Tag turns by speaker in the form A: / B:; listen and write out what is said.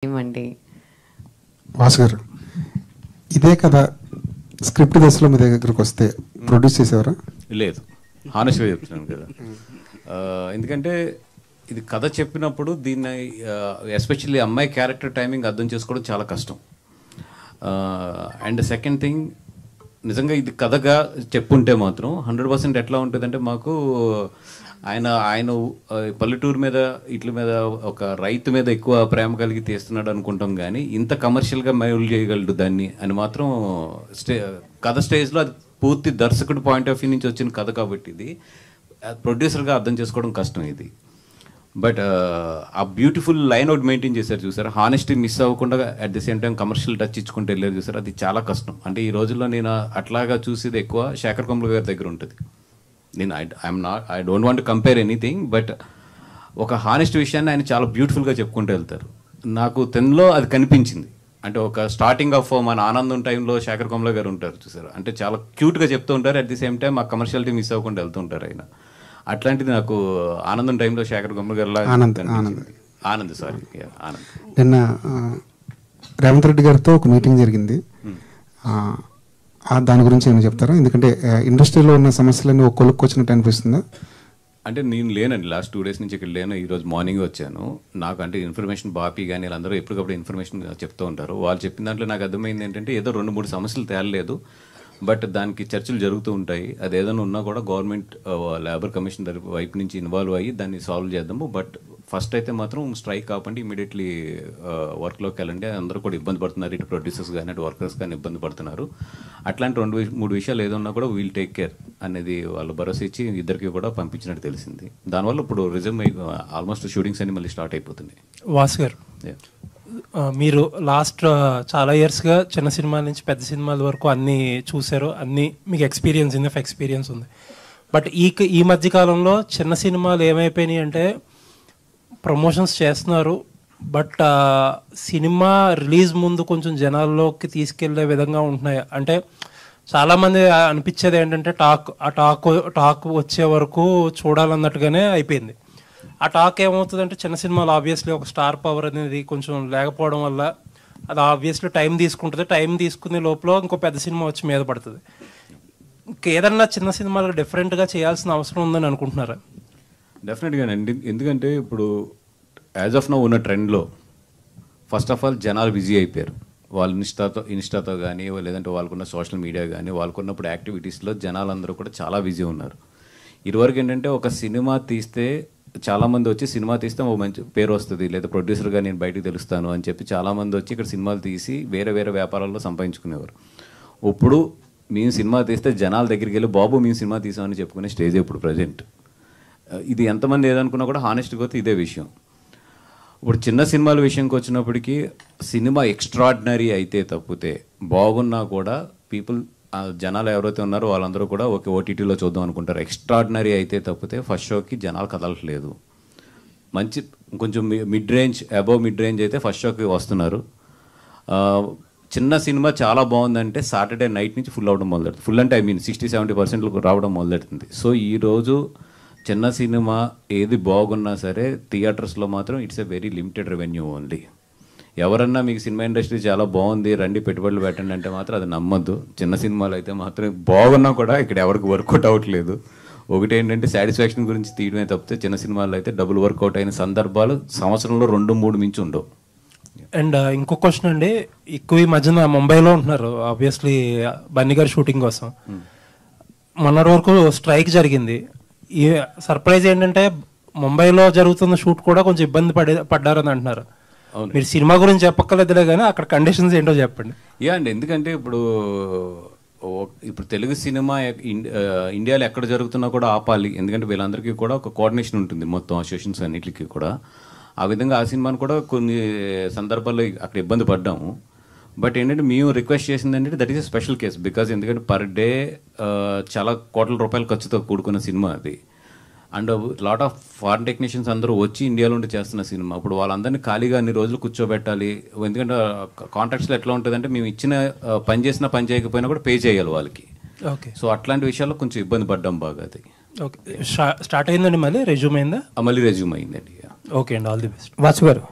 A: ఏమండి
B: వాసు గారు, ఇదే కదా స్క్రిప్ట్ దశలో మీ దగ్గరకు వస్తే ప్రొడ్యూస్ చేసేవారా?
C: లేదు, హానెస్ట్గా చెప్తున్నాను కదా. ఎందుకంటే ఇది కథ చెప్పినప్పుడు దీన్ని ఎస్పెషల్లీ అమ్మాయి క్యారెక్టర్ టైమింగ్ అర్థం చేసుకోవడం చాలా కష్టం. అండ్ సెకండ్ థింగ్, నిజంగా ఇది కథగా చెప్పుంటే మాత్రం 100% ఎట్లా ఉంటుందంటే, మాకు ఆయన పల్లెటూరు మీద ఇట్ల మీద ఒక రైతు మీద ఎక్కువ ప్రేమ కలిగి తీస్తున్నాడు అనుకుంటాం, కానీ ఇంత కమర్షియల్గా మైల్ చేయగలడు దాన్ని అని మాత్రం కథ స్టేజ్లో అది పూర్తి దర్శకుడి పాయింట్ ఆఫ్ వ్యూ నుంచి వచ్చిన కథ కాబట్టి ఇది ప్రొడ్యూసర్గా అర్థం చేసుకోవడం కష్టం ఇది. బట్ ఆ బ్యూటిఫుల్ లైన్ అవుట్ మెయింటైన్ చేశారు చూసారు, హానెస్టీ మిస్ అవ్వకుండా at the same time commercial touch ఇచ్చుకుంటూ వెళ్ళారు చూసారు, అది చాలా కష్టం. అంటే ఈ రోజుల్లో నేను అట్లాగా చూసేది ఎక్కువ శేఖర్ కమ్ముల గారి దగ్గర ఉంటుంది. నేను I don't want compare anything, but ఒక హానెస్ట్ విషయాన్ని ఆయన చాలా బ్యూటిఫుల్గా చెప్పుకుంటూ వెళ్తారు. నాకు తెన్లో అది కనిపించింది. అంటే ఒక స్టార్టింగ్ ఆఫ్ మన ఆనందం టైంలో శేఖర్ కమ్ముల గారు ఉంటారు చూసారు, అంటే చాలా క్యూట్గా చెప్తూ ఉంటారు, అట్ ది సేమ్ టైం ఆ కమర్షియాలిటీ మిస్ అవ్వకుండా వెళ్తూ ఉంటారు ఆయన. అట్లాంటిది నాకు ఆనందం టైంలో శేఖర్ కమ్ముల గారు ఆనంద్ సారీ ఆనంద్
B: నిన్న రేవంత్ రెడ్డి గారితో ఒక మీటింగ్ జరిగింది, దాని గురించి ఏమైనా చెప్తారా? ఎందుకంటే ఇండస్ట్రీలో ఉన్న సమస్యలన్నీ ఒక కొలుక్కొచ్చినట్టు అనిపిస్తుందా?
C: అంటే నేను లేనండి, లాస్ట్ 2 days నుంచి ఇక్కడ లేను. ఈరోజు మార్నింగ్ వచ్చాను. నాకు అంటే ఇన్ఫర్మేషన్ బాపీ కానీ వీళ్ళందరూ ఎప్పటికప్పుడు ఇన్ఫర్మేషన్ చెప్తూ ఉంటారు. వాళ్ళు చెప్పిన దాంట్లో నాకు అర్థమైంది ఏంటంటే, ఏదో 2-3 సమస్యలు తేలలేదు, బట్ దానికి చర్చలు జరుగుతూ ఉంటాయి. అది ఏదైనా ఉన్నా కూడా గవర్నమెంట్ లేబర్ కమిషన్ వైపు నుంచి ఇన్వాల్వ్ అయ్యి దాన్ని సాల్వ్ చేద్దాము. బట్ ఫస్ట్ అయితే మాత్రం స్ట్రైక్ కాకుండా ఇమీడియట్లీ వర్క్లోకి వెళ్ళండి. అందరూ కూడా ఇబ్బంది పడుతున్నారు, ఇటు ప్రొడ్యూసర్స్ కానీ అటు వర్కర్స్ కానీ ఇబ్బంది పడుతున్నారు. అట్లాంటి 2-3 విషయాలు ఏదన్నా కూడా వీల్ టేక్ కేర్ అనేది వాళ్ళు భరోసా ఇచ్చి ఇద్దరికి కూడా పంపించినట్టు తెలిసింది. దానివల్ల ఇప్పుడు రిజమ్ ఆల్మోస్ట్ షూటింగ్స్ అన్ని మళ్ళీ స్టార్ట్ అయిపోతున్నాయి.
D: వాసు గారు, మీరు లాస్ట్ చాలా ఇయర్స్గా చిన్న సినిమాల నుంచి పెద్ద సినిమాల వరకు అన్నీ చూశారు, అన్నీ మీకు ఎక్స్పీరియన్స్ ఉంది. బట్ ఈ మధ్యకాలంలో చిన్న సినిమాలు ఏమైపోయినాయి అంటే, ప్రమోషన్స్ చేస్తున్నారు, బట్ సినిమా రిలీజ్ ముందు కొంచెం జనాల్లోకి తీసుకెళ్లే విధంగా ఉంటున్నాయి. అంటే చాలామంది అనిపించేది ఏంటంటే, టాక్ వచ్చే వరకు చూడాలన్నట్టుగానే అయిపోయింది. ఆ టాక్ ఏమవుతుందంటే, చిన్న సినిమాలు ఆబ్వియస్లీ ఒక స్టార్ పవర్ అనేది కొంచెం లేకపోవడం వల్ల అది ఆబ్వియస్లీ టైం తీసుకుంటుంది. టైం తీసుకునే లోపల ఇంకో పెద్ద సినిమా వచ్చి మీద పడుతుంది. ఇంకేదన్నా చిన్న సినిమాలు డిఫరెంట్గా చేయాల్సిన అవసరం ఉందని అనుకుంటున్నారా?
C: డెఫినెట్గానండి. ఎందుకంటే ఇప్పుడు యాజ్ ఆఫ్ నౌ ఉన్న ట్రెండ్లో ఫస్ట్ ఆఫ్ ఆల్ జనాలు బిజీ అయిపోయారు. వాళ్ళు ఇన్స్టాతో కానీ లేదంటే వాళ్ళకున్న సోషల్ మీడియా కానీ వాళ్ళకున్నప్పుడు యాక్టివిటీస్లో జనాలందరూ కూడా చాలా బిజీ ఉన్నారు. ఇదివరకు ఏంటంటే ఒక సినిమా తీస్తే చాలామంది వచ్చి సినిమా తీస్తే ఓ మంచి పేరు వస్తుంది, లేదా ప్రొడ్యూసర్గా నేను బయటకు తెలుస్తాను అని చెప్పి చాలామంది వచ్చి ఇక్కడ సినిమాలు తీసి వేరే వేరే వ్యాపారాల్లో సంపాదించుకునేవారు. ఇప్పుడు మేము సినిమా తీస్తే జనాల దగ్గరికి వెళ్ళి బాబు మేము సినిమా తీసామని చెప్పుకునే స్టేజ్ ఇప్పుడు ప్రజెంట్. ఇది ఎంతమంది ఏదనుకున్నా కూడా హానెస్ట్గా పోతే ఇదే విషయం. ఇప్పుడు చిన్న సినిమాల విషయంకి వచ్చినప్పటికీ సినిమా ఎక్స్ట్రాడినరీ అయితే తప్పితే బాగున్నా కూడా పీపుల్ జనాలు ఎవరైతే ఉన్నారో వాళ్ళందరూ కూడా ఓకే ఓటీటీలో చూద్దాం అనుకుంటారు. ఎక్స్ట్రాడినరీ అయితే తప్పితే ఫస్ట్ షోకి జనాలు కదలట్లేదు. మంచి కొంచెం అబవ్ మిడ్ రేంజ్ అయితే ఫస్ట్ షోకి వస్తున్నారు. చిన్న సినిమా చాలా బాగుందంటే సాటర్డే నైట్ నుంచి ఫుల్ అవడం మొదలెడుతుంది. ఫుల్ అంటే 60-70% రావడం మొదలెడుతుంది. సో ఈరోజు చిన్న సినిమా ఏది బాగున్నా సరే థియేటర్స్లో మాత్రం it's a very limited revenue only. ఎవరన్నా మీకు సినిమా ఇండస్ట్రీ చాలా బాగుంది రండి పెట్టుబడులు పెట్టండి అంటే మాత్రం అది నమ్మద్దు. చిన్న సినిమాలు అయితే మాత్రం బాగున్నా కూడా ఇక్కడ ఎవరికి వర్కౌట్ అవ్వట్లేదు. ఒకటి ఏంటంటే సాటిస్ఫాక్షన్ గురించి తీయడమే తప్పితే చిన్న సినిమాలు అయితే డబుల్ వర్కౌట్ అయిన సందర్భాలు సంవత్సరంలో 2-3 మించి ఉండవు.
D: అండ్ ఇంకో క్వశ్చన్ అండి, ఎక్కువ ఈ మధ్యన ముంబైలో ఉంటున్నారు ఆబ్వియస్లీ బన్నీ గారి షూటింగ్ కోసం. మొన్నటి వరకు స్ట్రైక్ జరిగింది. ఈ సర్ప్రైజ్ ఏంటంటే ముంబైలో జరుగుతున్న షూట్ కూడా కొంచెం ఇబ్బంది పడ్డారని అంటున్నారు. మీరు సినిమా గురించి చెప్పక్కర్లేదులే కానీ అక్కడ కండిషన్స్ ఏంటో చెప్పండి.
C: అండి, ఎందుకంటే ఇప్పుడు తెలుగు సినిమా ఇండియాలో ఎక్కడ జరుగుతున్నా కూడా ఆపాలి. ఎందుకంటే వీళ్ళందరికీ కూడా ఒక కోఆర్డినేషన్ ఉంటుంది మొత్తం అసోసియేషన్స్ అన్నిటికీ కూడా. ఆ విధంగా ఆ సినిమాను కూడా కొన్ని సందర్భాల్లో అక్కడ ఇబ్బంది పడ్డాము. బట్ ఏంటంటే మేము రిక్వెస్ట్ చేసింది ఏంటంటే that is a special case. Because ఎందుకంటే పర్ డే చాలా కోట్ల రూపాయల ఖర్చుతో కూడుకున్న సినిమా అది. And lot of foreign technicians అందరూ వచ్చి ఇండియాలో ఉండి చేస్తున్న సినిమా. ఇప్పుడు వాళ్ళందరినీ ఖాళీగా అన్ని రోజులు కూర్చోబెట్టాలి. ఎందుకంటే కాంట్రాక్ట్స్లో ఎట్లా ఉంటుందంటే మేము ఇచ్చిన పని చేసినా పని చేయకపోయినా కూడా పే చేయాలి వాళ్ళకి.
D: ఓకే,
C: సో అట్లాంటి విషయాల్లో కొంచెం ఇబ్బంది పడ్డాం బాగా. అది
D: ఓకే స్టార్ట్ అయిందండి, మళ్ళీ రెజ్యూమ్ అయిందా?
C: మళ్ళీ రెజ్యూమ్ అయిందండి.
D: ఓకే అండి, ఆల్ ది బెస్ట్.
E: వాసు గారు,